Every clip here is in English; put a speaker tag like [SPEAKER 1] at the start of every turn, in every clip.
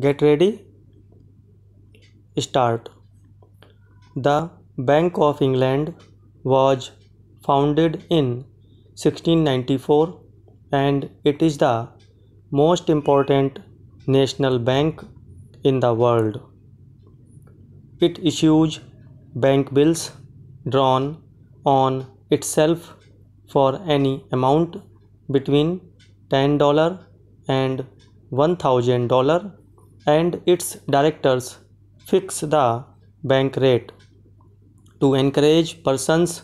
[SPEAKER 1] Get ready, start. The Bank of England was founded in 1694 and it is the most important national bank in the world. It issues bank bills drawn on itself for any amount between $10 and $1,000 and its directors fix the bank rate. To encourage persons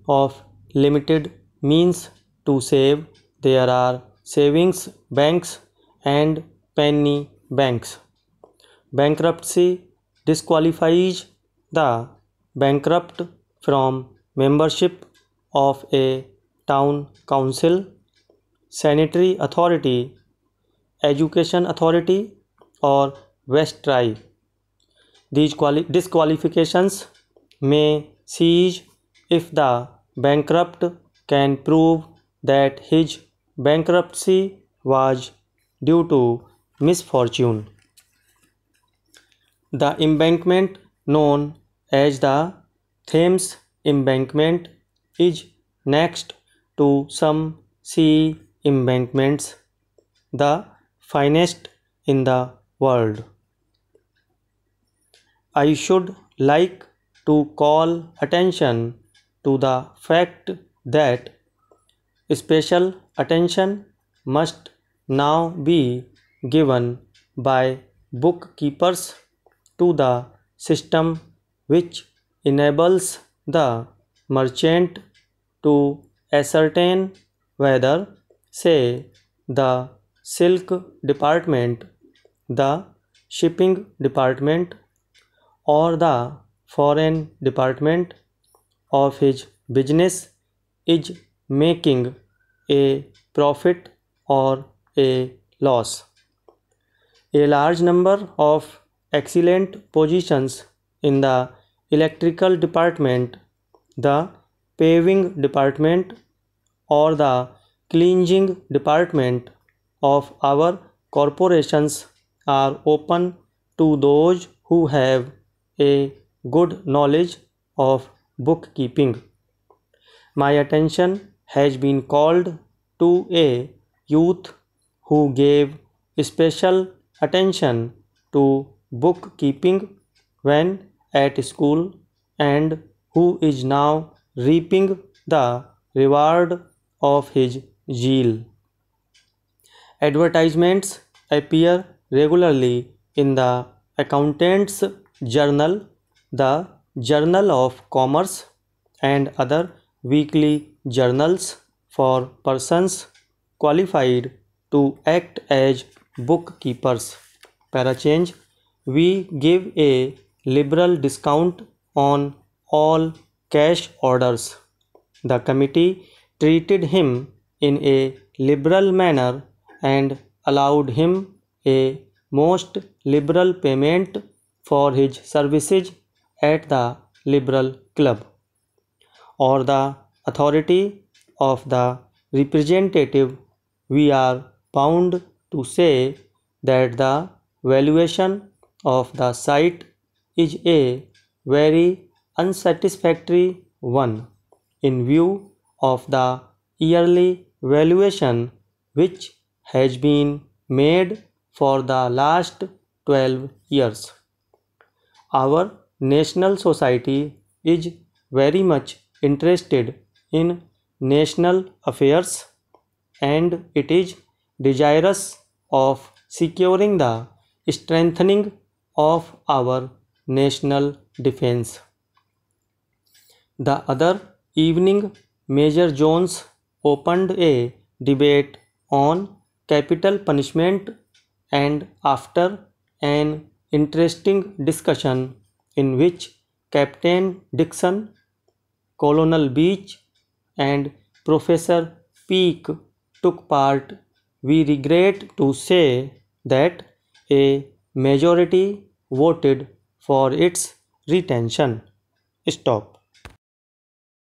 [SPEAKER 1] of limited means to save, there are savings banks and penny banks. Bankruptcy disqualifies the bankrupt from membership of a town council, sanitary authority, education authority, or vestry. These disqualifications may cease if the bankrupt can prove that his bankruptcy was due to misfortune. The embankment known as the Thames Embankment is next to some sea embankments, the finest in the world. I should like to call attention to the fact that special attention must now be given by bookkeepers to the system which enables the merchant to ascertain whether, say, the silk department, the shipping department, or the foreign department of his business is making a profit or a loss. A large number of excellent positions in the electrical department, the paving department, or the cleansing department of our corporations are open to those who have a good knowledge of bookkeeping. My attention has been called to a youth who gave special attention to bookkeeping when at school and who is now reaping the reward of his zeal. Advertisements appear regularly in the Accountant's Journal, the Journal of Commerce, and other weekly journals for persons qualified to act as bookkeepers. Parachange, we give a liberal discount on all cash orders. The committee treated him in a liberal manner and allowed him a most liberal payment for his services at the Liberal Club, or the authority of the representative. We are bound to say that the valuation of the site is a very unsatisfactory one in view of the yearly valuation which has been made for the last 12 years. Our National Society is very much interested in national affairs and it is desirous of securing the strengthening of our national defense. The other evening, Major Jones opened a debate on capital punishment, and after an interesting discussion in which Captain Dixon, Colonel Beach, and Professor Peake took part, we regret to say that a majority voted for its retention. Stop.